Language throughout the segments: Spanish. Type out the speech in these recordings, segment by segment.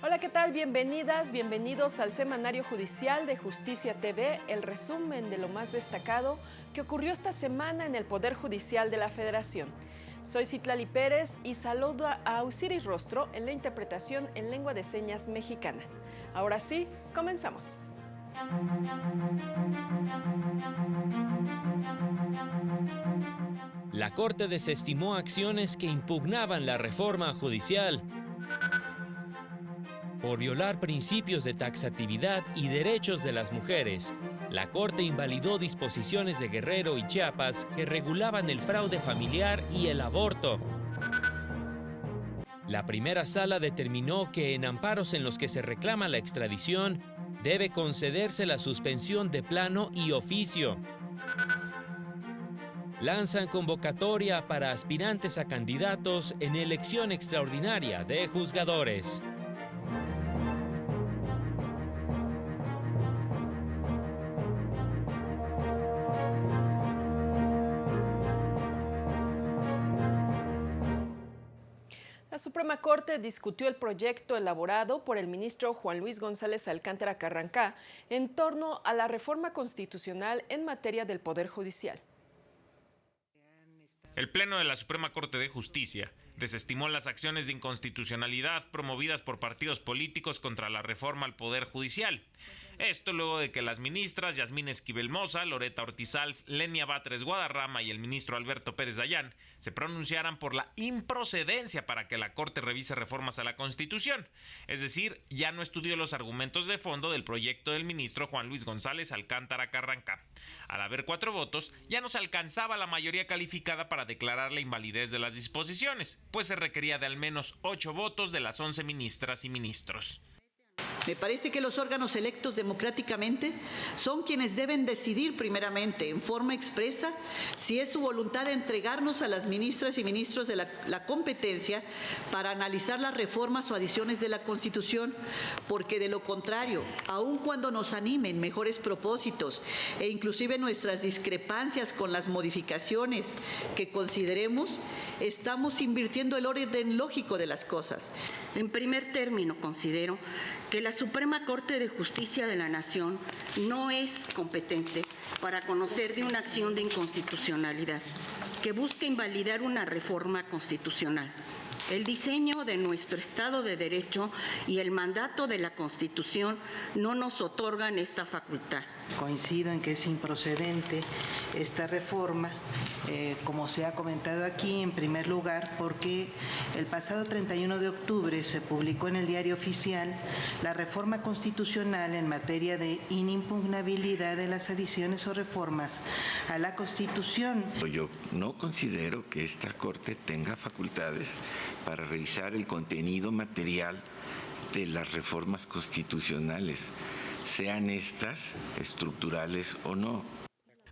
Hola, ¿qué tal? Bienvenidas, bienvenidos al Semanario Judicial de Justicia TV, el resumen de lo más destacado que ocurrió esta semana en el Poder Judicial de la Federación. Soy Citlali Pérez y saludo a Osiris Rostro en la interpretación en lengua de señas mexicana. Ahora sí, comenzamos. La Corte desestimó acciones que impugnaban la reforma judicial por violar principios de taxatividad y derechos de las mujeres. La Corte invalidó disposiciones de Guerrero y Chiapas que regulaban el fraude familiar y el aborto. La primera sala determinó que en amparos en los que se reclama la extradición, debe concederse la suspensión de plano y oficio. Lanzan convocatoria para aspirantes a candidatos en elección extraordinaria de juzgadores. La Suprema Corte discutió el proyecto elaborado por el ministro Juan Luis González Alcántara Carrancá en torno a la reforma constitucional en materia del Poder Judicial. El Pleno de la Suprema Corte de Justicia desestimó las acciones de inconstitucionalidad promovidas por partidos políticos contra la reforma al Poder Judicial. Esto luego de que las ministras Yasmín Esquivel Moza, Loreta Ortiz Alf, Lenia Batres Guadarrama y el ministro Alberto Pérez Dayán se pronunciaran por la improcedencia para que la Corte revise reformas a la Constitución. Es decir, ya no estudió los argumentos de fondo del proyecto del ministro Juan Luis González Alcántara Carrancá. Al haber 4 votos, ya no se alcanzaba la mayoría calificada para declarar la invalidez de las disposiciones, pues se requería de al menos 8 votos de las 11 ministras y ministros. Me parece que los órganos electos democráticamente son quienes deben decidir primeramente, en forma expresa, si es su voluntad de entregarnos a las ministras y ministros de la competencia para analizar las reformas o adiciones de la Constitución, porque de lo contrario, aun cuando nos animen mejores propósitos e inclusive nuestras discrepancias con las modificaciones que consideremos, estamos invirtiendo el orden lógico de las cosas. En primer término, considero que la Suprema Corte de Justicia de la Nación no es competente para conocer de una acción de inconstitucionalidad que busca invalidar una reforma constitucional. El diseño de nuestro Estado de Derecho y el mandato de la Constitución no nos otorgan esta facultad. Coincido en que es improcedente esta reforma, como se ha comentado aquí, en primer lugar, porque el pasado 31 de octubre se publicó en el Diario Oficial la reforma constitucional en materia de inimpugnabilidad de las adiciones o reformas a la Constitución. Yo no considero que esta Corte tenga facultades para revisar el contenido material de las reformas constitucionales, sean estas estructurales o no.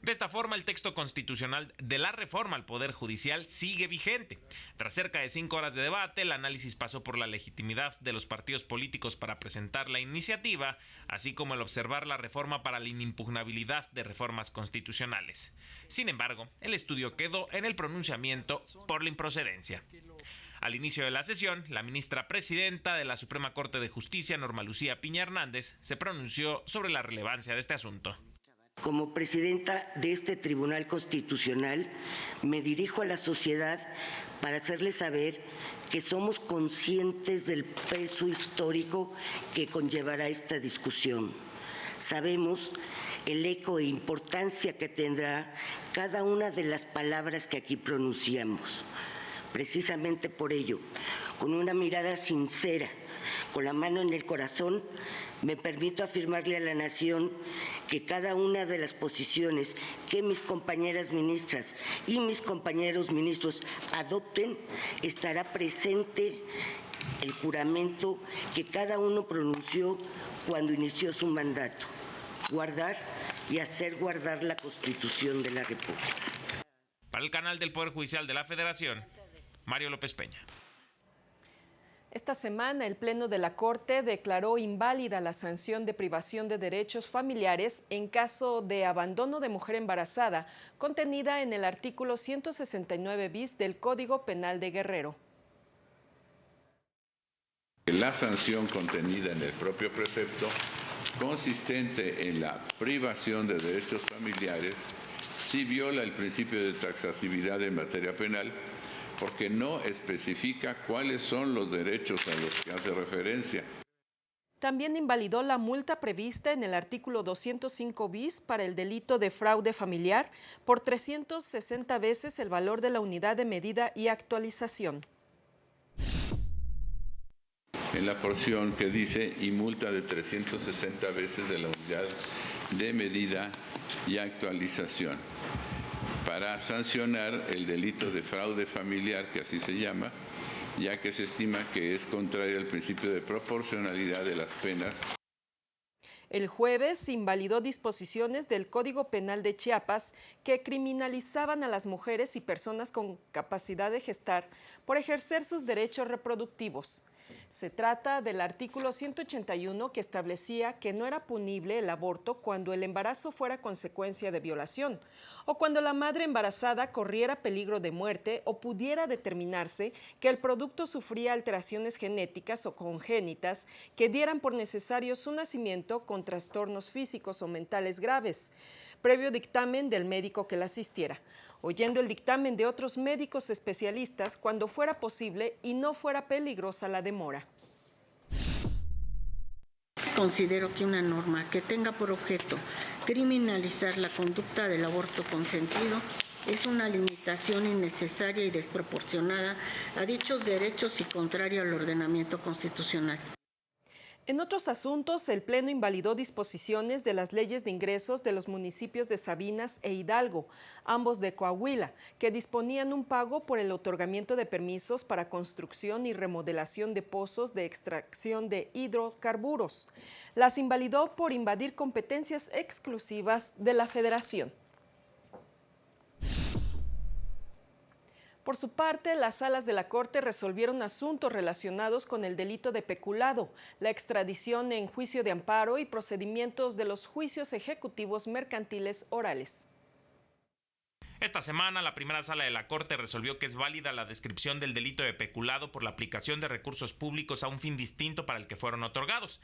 De esta forma, el texto constitucional de la reforma al Poder Judicial sigue vigente. Tras cerca de 5 horas de debate, el análisis pasó por la legitimidad de los partidos políticos para presentar la iniciativa, así como el observar la reforma para la inimpugnabilidad de reformas constitucionales. Sin embargo, el estudio quedó en el pronunciamiento por la improcedencia. Al inicio de la sesión, la ministra presidenta de la Suprema Corte de Justicia, Norma Lucía Piña Hernández, se pronunció sobre la relevancia de este asunto. Como presidenta de este Tribunal Constitucional, me dirijo a la sociedad para hacerles saber que somos conscientes del peso histórico que conllevará esta discusión. Sabemos el eco e importancia que tendrá cada una de las palabras que aquí pronunciamos. Precisamente por ello, con una mirada sincera, con la mano en el corazón, me permito afirmarle a la Nación que cada una de las posiciones que mis compañeras ministras y mis compañeros ministros adopten estará presente el juramento que cada uno pronunció cuando inició su mandato: guardar y hacer guardar la Constitución de la República. Para el canal del Poder Judicial de la Federación, Mario López Peña. Esta semana, el Pleno de la Corte declaró inválida la sanción de privación de derechos familiares en caso de abandono de mujer embarazada, contenida en el artículo 169 bis del Código Penal de Guerrero. La sanción contenida en el propio precepto, consistente en la privación de derechos familiares, sí viola el principio de taxatividad en materia penal, porque no especifica cuáles son los derechos a los que hace referencia. También invalidó la multa prevista en el artículo 205 bis para el delito de fraude familiar por 360 veces el valor de la unidad de medida y actualización. En la porción que dice y multa de 360 veces de la unidad de medida y actualización, para sancionar el delito de fraude familiar, que así se llama, ya que se estima que es contrario al principio de proporcionalidad de las penas. El jueves invalidó disposiciones del Código Penal de Chiapas que criminalizaban a las mujeres y personas con capacidad de gestar por ejercer sus derechos reproductivos. Se trata del artículo 181 que establecía que no era punible el aborto cuando el embarazo fuera consecuencia de violación o cuando la madre embarazada corriera peligro de muerte o pudiera determinarse que el producto sufría alteraciones genéticas o congénitas que dieran por necesario su nacimiento con trastornos físicos o mentales graves, previo dictamen del médico que la asistiera, oyendo el dictamen de otros médicos especialistas cuando fuera posible y no fuera peligrosa la demora. Considero que una norma que tenga por objeto criminalizar la conducta del aborto consentido es una limitación innecesaria y desproporcionada a dichos derechos y contraria al ordenamiento constitucional. En otros asuntos, el Pleno invalidó disposiciones de las leyes de ingresos de los municipios de Sabinas e Hidalgo, ambos de Coahuila, que disponían un pago por el otorgamiento de permisos para construcción y remodelación de pozos de extracción de hidrocarburos. Las invalidó por invadir competencias exclusivas de la Federación. Por su parte, las salas de la Corte resolvieron asuntos relacionados con el delito de peculado, la extradición en juicio de amparo y procedimientos de los juicios ejecutivos mercantiles orales. Esta semana, la primera sala de la Corte resolvió que es válida la descripción del delito de peculado por la aplicación de recursos públicos a un fin distinto para el que fueron otorgados.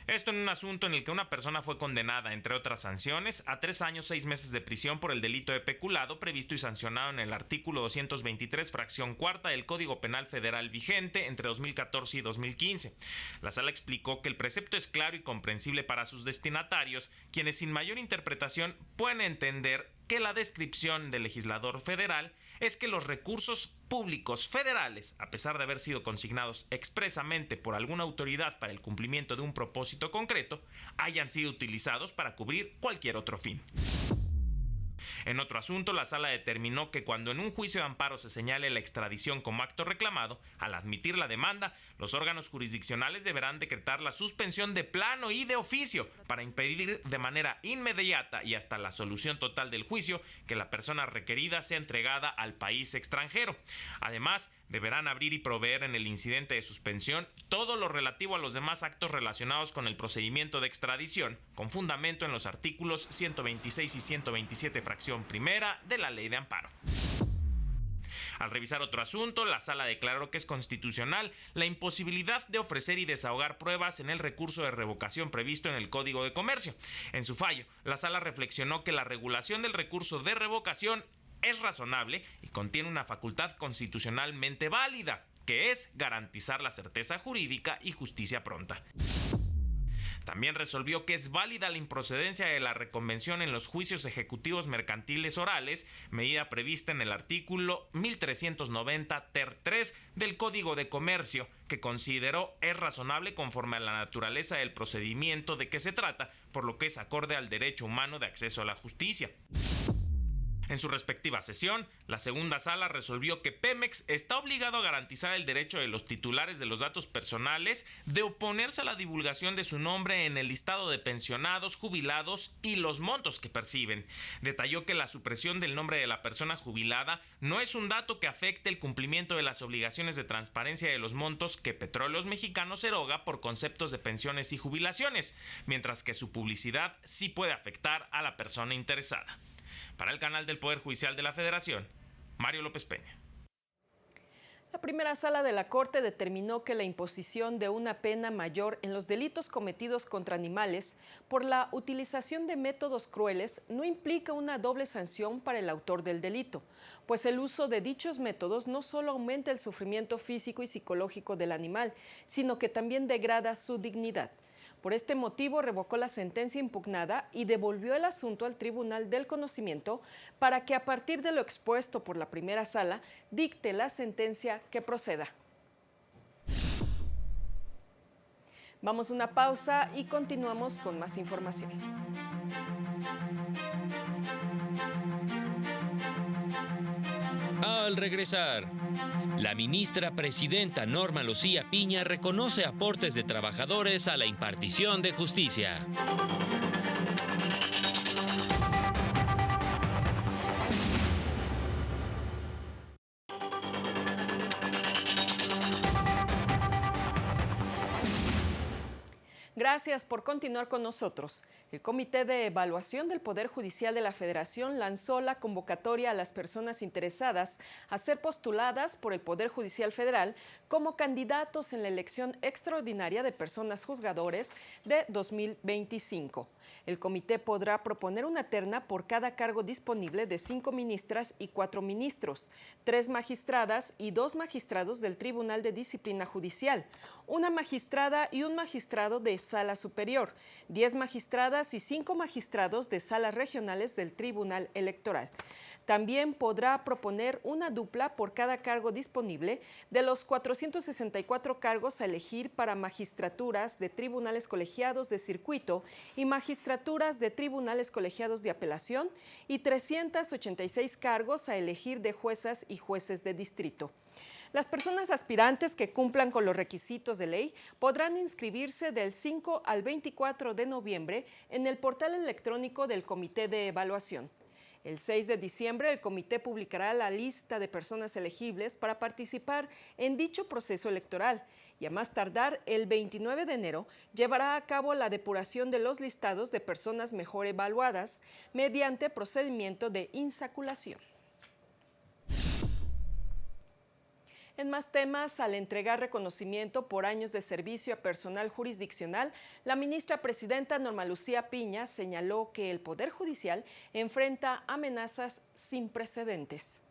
Esto en un asunto en el que una persona fue condenada, entre otras sanciones, a 3 años 6 meses de prisión por el delito de peculado previsto y sancionado en el artículo 223, fracción cuarta del Código Penal Federal vigente entre 2014 y 2015. La sala explicó que el precepto es claro y comprensible para sus destinatarios, quienes sin mayor interpretación pueden entender que la descripción del legislador federal es que los recursos públicos federales, a pesar de haber sido consignados expresamente por alguna autoridad para el cumplimiento de un propósito concreto, hayan sido utilizados para cubrir cualquier otro fin. En otro asunto, la sala determinó que cuando en un juicio de amparo se señale la extradición como acto reclamado, al admitir la demanda, los órganos jurisdiccionales deberán decretar la suspensión de plano y de oficio para impedir de manera inmediata y hasta la solución total del juicio que la persona requerida sea entregada al país extranjero. Además, deberán abrir y proveer en el incidente de suspensión todo lo relativo a los demás actos relacionados con el procedimiento de extradición, con fundamento en los artículos 126 y 127, fracción primera de la Ley de Amparo. Al revisar otro asunto, la sala declaró que es constitucional la imposibilidad de ofrecer y desahogar pruebas en el recurso de revocación previsto en el Código de Comercio. En su fallo, la sala reflexionó que la regulación del recurso de revocación es razonable y contiene una facultad constitucionalmente válida, que es garantizar la certeza jurídica y justicia pronta. También resolvió que es válida la improcedencia de la reconvención en los juicios ejecutivos mercantiles orales, medida prevista en el artículo 1390 ter 3 del Código de Comercio, que consideró es razonable conforme a la naturaleza del procedimiento de que se trata, por lo que es acorde al derecho humano de acceso a la justicia. En su respectiva sesión, la segunda sala resolvió que Pemex está obligado a garantizar el derecho de los titulares de los datos personales de oponerse a la divulgación de su nombre en el listado de pensionados, jubilados y los montos que perciben. Detalló que la supresión del nombre de la persona jubilada no es un dato que afecte el cumplimiento de las obligaciones de transparencia de los montos que Petróleos Mexicanos eroga por conceptos de pensiones y jubilaciones, mientras que su publicidad sí puede afectar a la persona interesada. Para el canal del Poder Judicial de la Federación, Mario López Peña. La primera sala de la Corte determinó que la imposición de una pena mayor en los delitos cometidos contra animales por la utilización de métodos crueles no implica una doble sanción para el autor del delito, pues el uso de dichos métodos no solo aumenta el sufrimiento físico y psicológico del animal, sino que también degrada su dignidad. Por este motivo, revocó la sentencia impugnada y devolvió el asunto al Tribunal del Conocimiento para que, a partir de lo expuesto por la primera sala, dicte la sentencia que proceda. Vamos a una pausa y continuamos con más información. Al regresar, la ministra presidenta Norma Lucía Piña reconoce aportes de trabajadores a la impartición de justicia. Gracias por continuar con nosotros. El Comité de Evaluación del Poder Judicial de la Federación lanzó la convocatoria a las personas interesadas a ser postuladas por el Poder Judicial Federal como candidatos en la elección extraordinaria de personas juzgadores de 2025. El comité podrá proponer una terna por cada cargo disponible de 5 ministras y 4 ministros, 3 magistradas y 2 magistrados del Tribunal de Disciplina Judicial, una magistrada y un magistrado de Sala Superior, 10 magistradas y 5 magistrados de salas regionales del Tribunal Electoral. También podrá proponer una dupla por cada cargo disponible de los 464 cargos a elegir para magistraturas de tribunales colegiados de circuito y magistraturas de tribunales colegiados de apelación y 386 cargos a elegir de juezas y jueces de distrito. Las personas aspirantes que cumplan con los requisitos de ley podrán inscribirse del 5 al 24 de noviembre en el portal electrónico del Comité de Evaluación. El 6 de diciembre, el comité publicará la lista de personas elegibles para participar en dicho proceso electoral y a más tardar el 29 de enero llevará a cabo la depuración de los listados de personas mejor evaluadas mediante procedimiento de insaculación. En más temas, al entregar reconocimiento por años de servicio a personal jurisdiccional, la ministra presidenta Norma Lucía Piña señaló que el Poder Judicial enfrenta amenazas sin precedentes.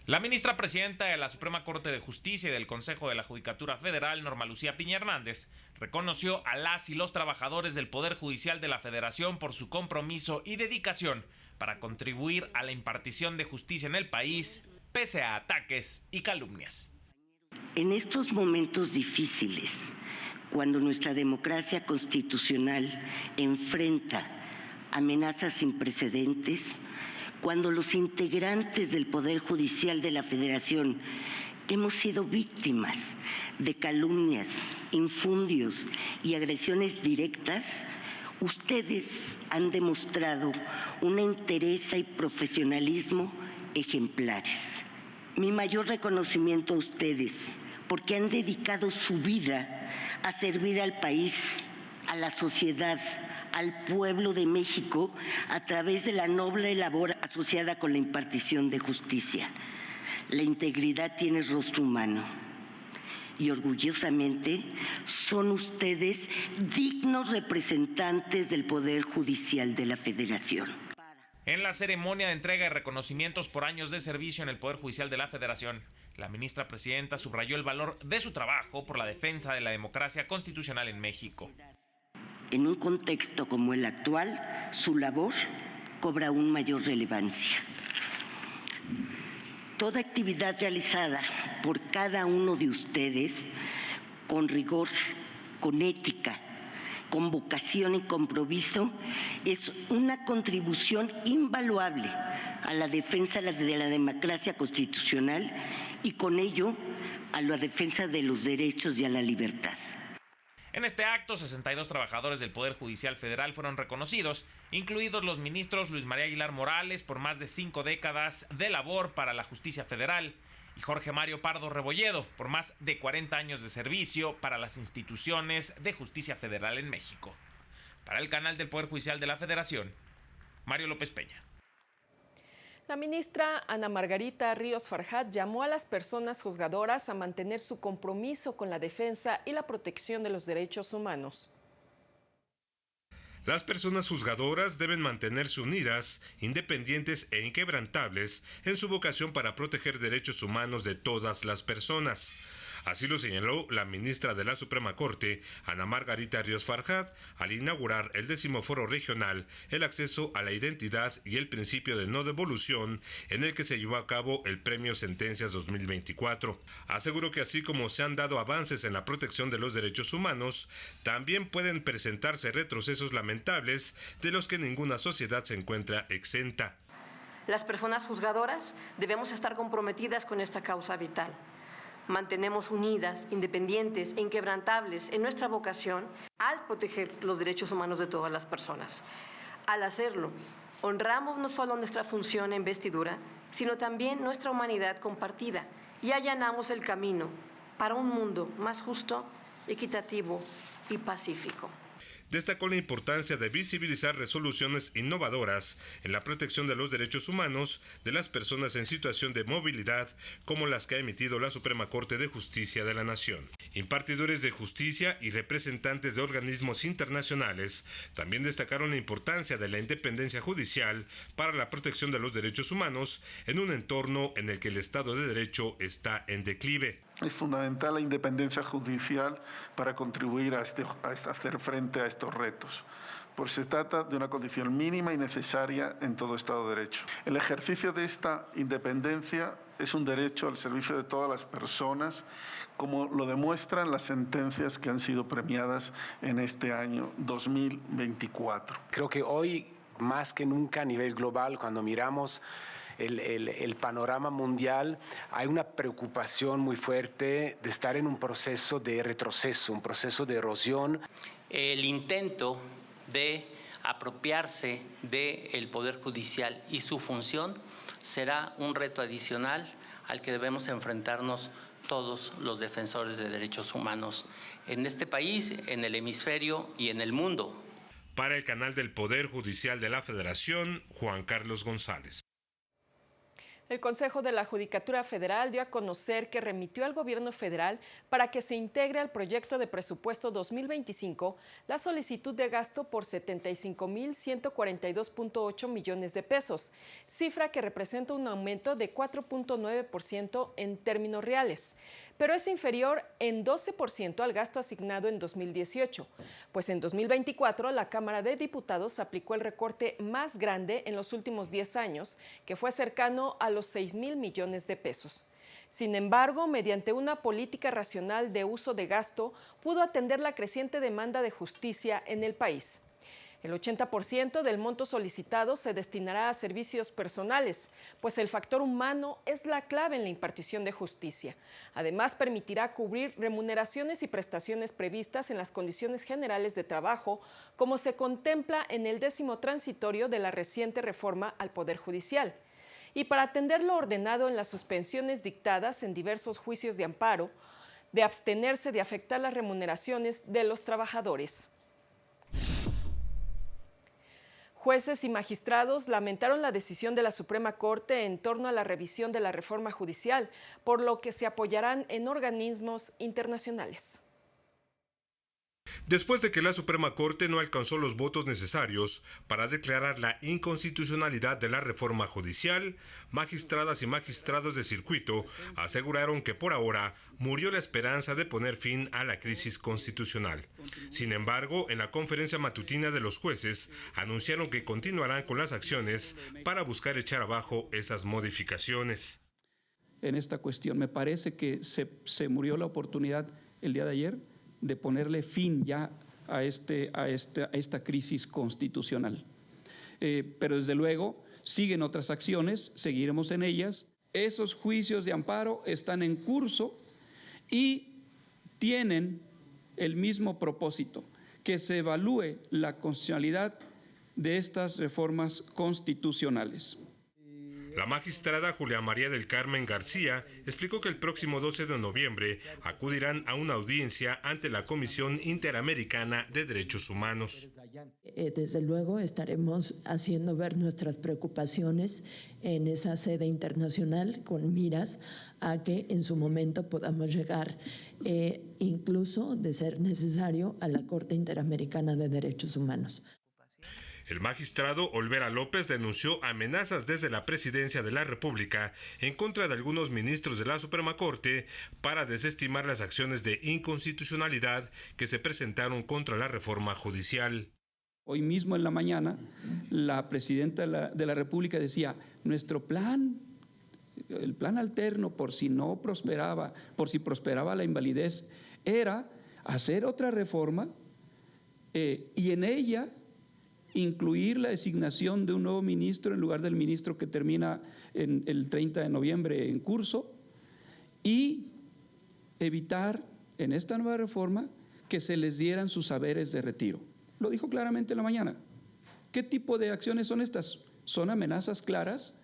La ministra presidenta de la Suprema Corte de Justicia y del Consejo de la Judicatura Federal, Norma Lucía Piña Hernández, reconoció a las y los trabajadores del Poder Judicial de la Federación por su compromiso y dedicación para contribuir a la impartición de justicia en el país, pese a ataques y calumnias. En estos momentos difíciles, cuando nuestra democracia constitucional enfrenta amenazas sin precedentes, cuando los integrantes del Poder Judicial de la Federación hemos sido víctimas de calumnias, infundios y agresiones directas, ustedes han demostrado una entereza y profesionalismo ejemplares. Mi mayor reconocimiento a ustedes, porque han dedicado su vida a servir al país, a la sociedad, al pueblo de México a través de la noble labor asociada con la impartición de justicia. La integridad tiene rostro humano y orgullosamente son ustedes dignos representantes del Poder Judicial de la Federación. En la ceremonia de entrega de reconocimientos por años de servicio en el Poder Judicial de la Federación, la ministra presidenta subrayó el valor de su trabajo por la defensa de la democracia constitucional en México. En un contexto como el actual, su labor cobra aún mayor relevancia. Toda actividad realizada por cada uno de ustedes, con rigor, con ética, con vocación y compromiso, es una contribución invaluable a la defensa de la democracia constitucional y con ello a la defensa de los derechos y a la libertad. En este acto, 62 trabajadores del Poder Judicial Federal fueron reconocidos, incluidos los ministros Luis María Aguilar Morales por más de 5 décadas de labor para la justicia federal y Jorge Mario Pardo Rebolledo por más de 40 años de servicio para las instituciones de justicia federal en México. Para el canal del Poder Judicial de la Federación, Mario López Peña. La ministra Ana Margarita Ríos Farjat llamó a las personas juzgadoras a mantener su compromiso con la defensa y la protección de los derechos humanos. Las personas juzgadoras deben mantenerse unidas, independientes e inquebrantables en su vocación para proteger derechos humanos de todas las personas. Así lo señaló la ministra de la Suprema Corte, Ana Margarita Ríos Farjat, al inaugurar el 10º Foro Regional El Acceso a la Identidad y el Principio de No Devolución, en el que se llevó a cabo el Premio Sentencias 2024. Aseguró que así como se han dado avances en la protección de los derechos humanos, también pueden presentarse retrocesos lamentables de los que ninguna sociedad se encuentra exenta. Las personas juzgadoras debemos estar comprometidas con esta causa vital. Mantenemos unidas, independientes e inquebrantables en nuestra vocación al proteger los derechos humanos de todas las personas. Al hacerlo, honramos no solo nuestra función en investidura, sino también nuestra humanidad compartida y allanamos el camino para un mundo más justo, equitativo y pacífico. Destacó la importancia de visibilizar resoluciones innovadoras en la protección de los derechos humanos de las personas en situación de movilidad, como las que ha emitido la Suprema Corte de Justicia de la Nación. Impartidores de justicia y representantes de organismos internacionales también destacaron la importancia de la independencia judicial para la protección de los derechos humanos en un entorno en el que el Estado de Derecho está en declive. Es fundamental la independencia judicial para contribuir a hacer frente a estos retos, pues se trata de una condición mínima y necesaria en todo Estado de Derecho. El ejercicio de esta independencia es un derecho al servicio de todas las personas, como lo demuestran las sentencias que han sido premiadas en este año 2024. Creo que hoy, más que nunca a nivel global, cuando miramos el panorama mundial, hay una preocupación muy fuerte de estar en un proceso de retroceso, un proceso de erosión. El intento de apropiarse del Poder Judicial y su función será un reto adicional al que debemos enfrentarnos todos los defensores de derechos humanos en este país, en el hemisferio y en el mundo. Para el canal del Poder Judicial de la Federación, Juan Carlos González. El Consejo de la Judicatura Federal dio a conocer que remitió al Gobierno federal para que se integre al proyecto de presupuesto 2025 la solicitud de gasto por 75.142.8 millones de pesos, cifra que representa un aumento de 4.9% en términos reales, pero es inferior en 12% al gasto asignado en 2018, pues en 2024 la Cámara de Diputados aplicó el recorte más grande en los últimos 10 años, que fue cercano a los 6.000 millones de pesos. Sin embargo, mediante una política racional de uso de gasto, pudo atender la creciente demanda de justicia en el país. El 80% del monto solicitado se destinará a servicios personales, pues el factor humano es la clave en la impartición de justicia. Además, permitirá cubrir remuneraciones y prestaciones previstas en las condiciones generales de trabajo, como se contempla en el 10º transitorio de la reciente reforma al Poder Judicial. Y para atender lo ordenado en las suspensiones dictadas en diversos juicios de amparo, de abstenerse de afectar las remuneraciones de los trabajadores. Jueces y magistrados lamentaron la decisión de la Suprema Corte en torno a la revisión de la reforma judicial, por lo que se apoyarán en organismos internacionales. Después de que la Suprema Corte no alcanzó los votos necesarios para declarar la inconstitucionalidad de la reforma judicial, magistradas y magistrados de circuito aseguraron que por ahora murió la esperanza de poner fin a la crisis constitucional. Sin embargo, en la conferencia matutina de los jueces anunciaron que continuarán con las acciones para buscar echar abajo esas modificaciones. En esta cuestión me parece que se murió la oportunidad el día de ayer de ponerle fin ya a esta crisis constitucional. Pero desde luego siguen otras acciones, seguiremos en ellas. Esos juicios de amparo están en curso y tienen el mismo propósito, que se evalúe la constitucionalidad de estas reformas constitucionales. La magistrada Julia María del Carmen García explicó que el próximo 12 de noviembre acudirán a una audiencia ante la Comisión Interamericana de Derechos Humanos. Desde luego estaremos haciendo ver nuestras preocupaciones en esa sede internacional con miras a que en su momento podamos llegar, incluso de ser necesario, a la Corte Interamericana de Derechos Humanos. El magistrado Olvera López denunció amenazas desde la Presidencia de la República en contra de algunos ministros de la Suprema Corte para desestimar las acciones de inconstitucionalidad que se presentaron contra la reforma judicial. Hoy mismo en la mañana, la Presidenta de la República decía, nuestro plan, el plan alterno por si no prosperaba, por si prosperaba la invalidez, era hacer otra reforma y en ella incluir la designación de un nuevo ministro en lugar del ministro que termina en el 30 de noviembre en curso y evitar en esta nueva reforma que se les dieran sus saberes de retiro. Lo dijo claramente en la mañana. ¿Qué tipo de acciones son estas? ¿Son amenazas claras?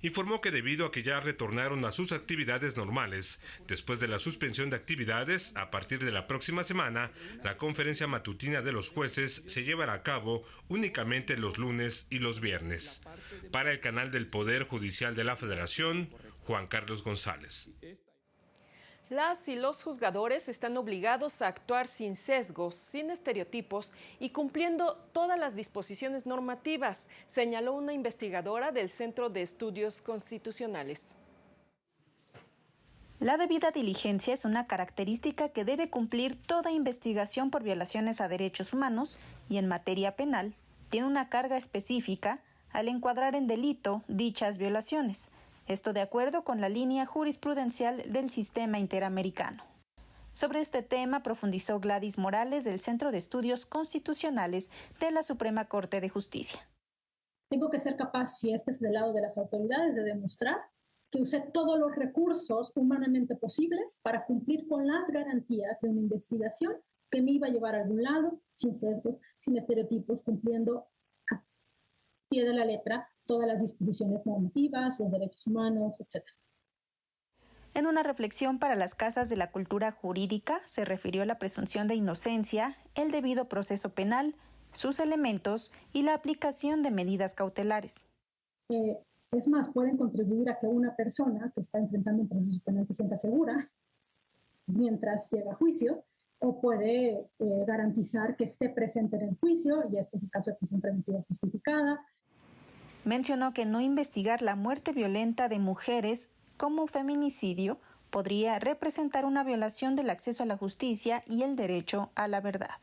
Informó que debido a que ya retornaron a sus actividades normales, después de la suspensión de actividades, a partir de la próxima semana, la conferencia matutina de los jueces se llevará a cabo únicamente los lunes y los viernes. Para el canal del Poder Judicial de la Federación, Juan Carlos González. Las y los juzgadores están obligados a actuar sin sesgos, sin estereotipos y cumpliendo todas las disposiciones normativas, señaló una investigadora del Centro de Estudios Constitucionales. La debida diligencia es una característica que debe cumplir toda investigación por violaciones a derechos humanos y en materia penal tiene una carga específica al encuadrar en delito dichas violaciones. Esto de acuerdo con la línea jurisprudencial del sistema interamericano. Sobre este tema profundizó Gladys Morales del Centro de Estudios Constitucionales de la Suprema Corte de Justicia. Tengo que ser capaz, si este es del lado de las autoridades, de demostrar que usé todos los recursos humanamente posibles para cumplir con las garantías de una investigación que me iba a llevar a algún lado, sin sesgos, sin estereotipos, cumpliendo a pie de la letra todas las disposiciones normativas, los derechos humanos, etc. En una reflexión para las casas de la cultura jurídica, se refirió a la presunción de inocencia, el debido proceso penal, sus elementos y la aplicación de medidas cautelares. Es más, pueden contribuir a que una persona que está enfrentando un proceso penal se sienta segura mientras llega a juicio, o puede garantizar que esté presente en el juicio, y este es el caso de prisión preventiva justificada. Mencionó que no investigar la muerte violenta de mujeres como feminicidio podría representar una violación del acceso a la justicia y el derecho a la verdad.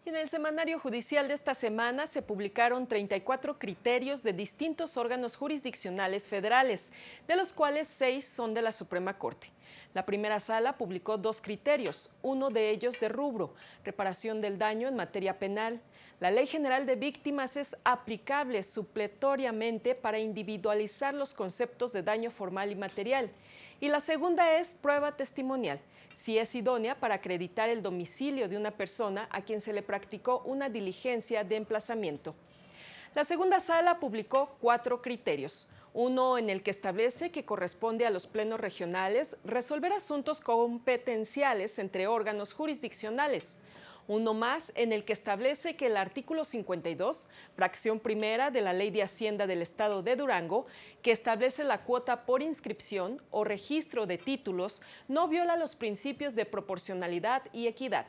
Y en el semanario judicial de esta semana se publicaron 34 criterios de distintos órganos jurisdiccionales federales, de los cuales 6 son de la Suprema Corte. La primera sala publicó 2 criterios, uno de ellos de rubro, reparación del daño en materia penal. La Ley General de Víctimas es aplicable supletoriamente para individualizar los conceptos de daño formal y material. Y la segunda es prueba testimonial, si es idónea para acreditar el domicilio de una persona a quien se le practicó una diligencia de emplazamiento. La segunda sala publicó 4 criterios. Uno en el que establece que corresponde a los plenos regionales resolver asuntos competenciales entre órganos jurisdiccionales. Uno más en el que establece que el artículo 52, fracción primera de la Ley de Hacienda del Estado de Durango, que establece la cuota por inscripción o registro de títulos, no viola los principios de proporcionalidad y equidad.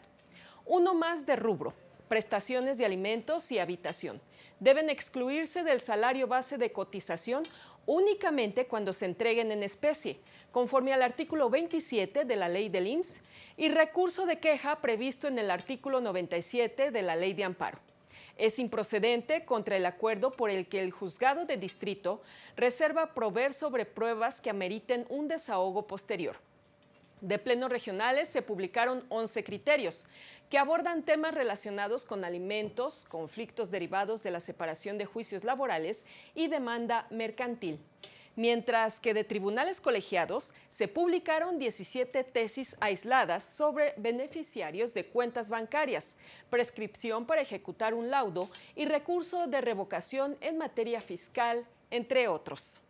Uno más de rubro, prestaciones de alimentos y habitación. Deben excluirse del salario base de cotización únicamente cuando se entreguen en especie, conforme al artículo 27 de la Ley del IMSS y recurso de queja previsto en el artículo 97 de la Ley de Amparo. Es improcedente contra el acuerdo por el que el juzgado de distrito reserva proveer sobre pruebas que ameriten un desahogo posterior. De plenos regionales se publicaron 11 criterios que abordan temas relacionados con alimentos, conflictos derivados de la separación de juicios laborales y demanda mercantil. Mientras que de tribunales colegiados se publicaron 17 tesis aisladas sobre beneficiarios de cuentas bancarias, prescripción para ejecutar un laudo y recurso de revocación en materia fiscal, entre otros.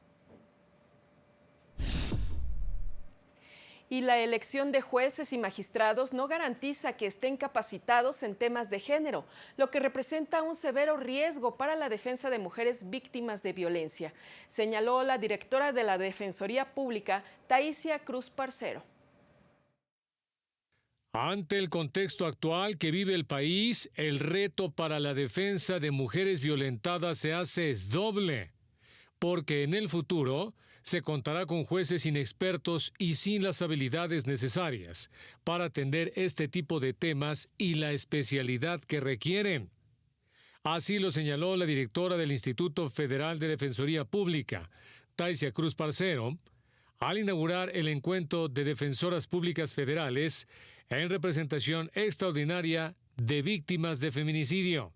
Y la elección de jueces y magistrados no garantiza que estén capacitados en temas de género, lo que representa un severo riesgo para la defensa de mujeres víctimas de violencia, señaló la directora de la Defensoría Pública, Taisia Cruz Parcero. Ante el contexto actual que vive el país, el reto para la defensa de mujeres violentadas se hace doble, porque en el futuro se contará con jueces inexpertos y sin las habilidades necesarias para atender este tipo de temas y la especialidad que requieren. Así lo señaló la directora del Instituto Federal de Defensoría Pública, Taisia Cruz Parcero, al inaugurar el encuentro de defensoras públicas federales en representación extraordinaria de víctimas de feminicidio.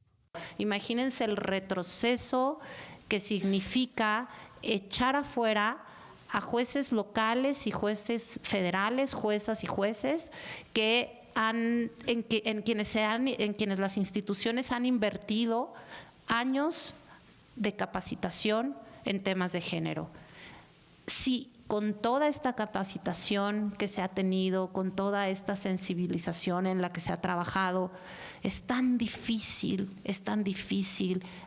Imagínense el retroceso que significa echar afuera a jueces locales y jueces federales, juezas y jueces en quienes las instituciones han invertido años de capacitación en temas de género. Si con toda esta capacitación que se ha tenido, con toda esta sensibilización en la que se ha trabajado, es tan difícil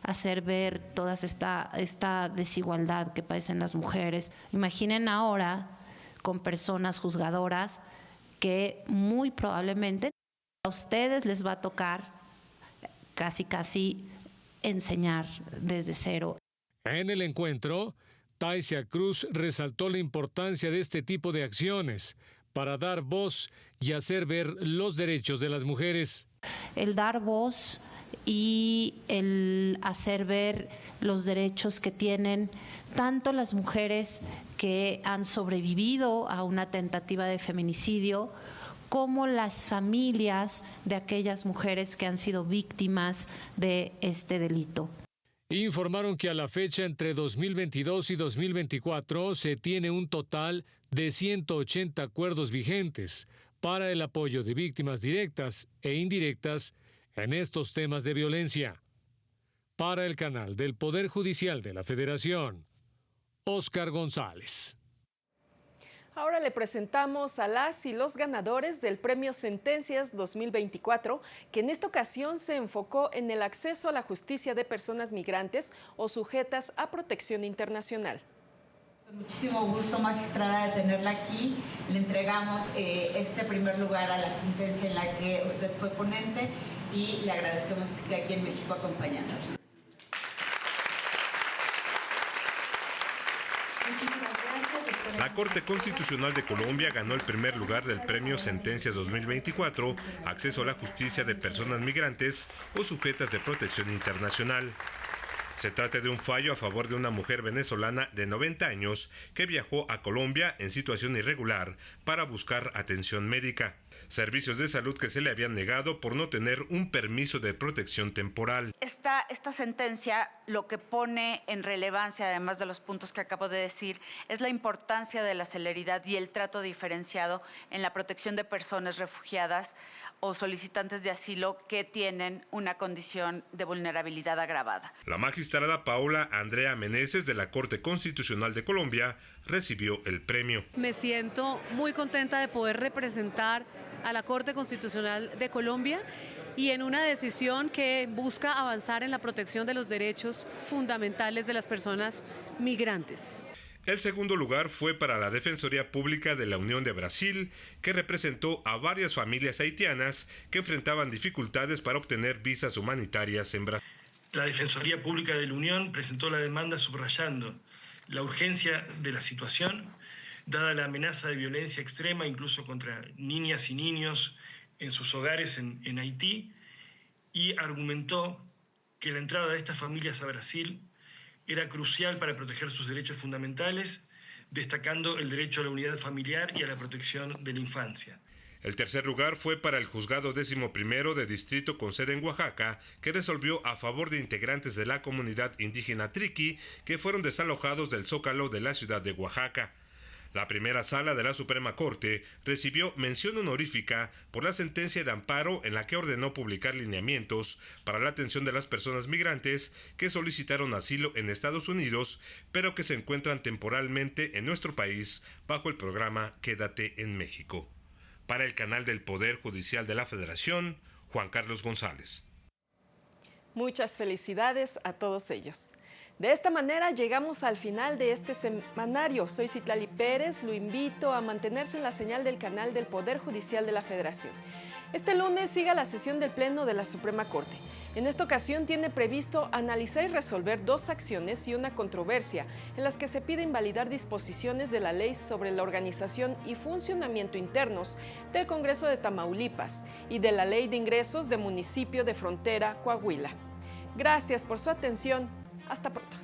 hacer ver toda esta desigualdad que padecen las mujeres. Imaginen ahora con personas juzgadoras que muy probablemente a ustedes les va a tocar casi enseñar desde cero. En el encuentro, Taisia Cruz resaltó la importancia de este tipo de acciones para dar voz y hacer ver los derechos de las mujeres. El dar voz y el hacer ver los derechos que tienen tanto las mujeres que han sobrevivido a una tentativa de feminicidio, como las familias de aquellas mujeres que han sido víctimas de este delito. Informaron que a la fecha entre 2022 y 2024 se tiene un total de 180 acuerdos vigentes para el apoyo de víctimas directas e indirectas en estos temas de violencia. Para el canal del Poder Judicial de la Federación, Óscar González. Ahora le presentamos a las y los ganadores del Premio Sentencias 2024, que en esta ocasión se enfocó en el acceso a la justicia de personas migrantes o sujetas a protección internacional. Con muchísimo gusto, magistrada, de tenerla aquí. Le entregamos este primer lugar a la sentencia en la que usted fue ponente y le agradecemos que esté aquí en México acompañándonos. La Corte Constitucional de Colombia ganó el primer lugar del Premio Sentencias 2024, Acceso a la Justicia de Personas Migrantes o Sujetas de Protección Internacional. Se trata de un fallo a favor de una mujer venezolana de 90 años que viajó a Colombia en situación irregular para buscar atención médica, servicios de salud que se le habían negado por no tener un permiso de protección temporal. Esta sentencia lo que pone en relevancia, además de los puntos que acabo de decir, es la importancia de la celeridad y el trato diferenciado en la protección de personas refugiadas o solicitantes de asilo que tienen una condición de vulnerabilidad agravada. La magistrada Paola Andrea Meneses de la Corte Constitucional de Colombia recibió el premio. Me siento muy contenta de poder representar a la Corte Constitucional de Colombia y en una decisión que busca avanzar en la protección de los derechos fundamentales de las personas migrantes. El segundo lugar fue para la Defensoría Pública de la Unión de Brasil, que representó a varias familias haitianas que enfrentaban dificultades para obtener visas humanitarias en Brasil. La Defensoría Pública de la Unión presentó la demanda subrayando la urgencia de la situación, dada la amenaza de violencia extrema, incluso contra niñas y niños en sus hogares en Haití, y argumentó que la entrada de estas familias a Brasil era crucial para proteger sus derechos fundamentales, destacando el derecho a la unidad familiar y a la protección de la infancia. El tercer lugar fue para el Juzgado 11º de Distrito con sede en Oaxaca, que resolvió a favor de integrantes de la comunidad indígena Triqui que fueron desalojados del Zócalo de la ciudad de Oaxaca. La primera sala de la Suprema Corte recibió mención honorífica por la sentencia de amparo en la que ordenó publicar lineamientos para la atención de las personas migrantes que solicitaron asilo en Estados Unidos, pero que se encuentran temporalmente en nuestro país bajo el programa Quédate en México. Para el canal del Poder Judicial de la Federación, Juan Carlos González. Muchas felicidades a todos ellos. De esta manera llegamos al final de este semanario. Soy Citlali Pérez, lo invito a mantenerse en la señal del canal del Poder Judicial de la Federación. Este lunes siga la sesión del Pleno de la Suprema Corte. En esta ocasión tiene previsto analizar y resolver 2 acciones y una controversia en las que se pide invalidar disposiciones de la Ley sobre la organización y funcionamiento internos del Congreso de Tamaulipas y de la Ley de Ingresos de Municipio de Frontera, Coahuila. Gracias por su atención. Hasta pronto.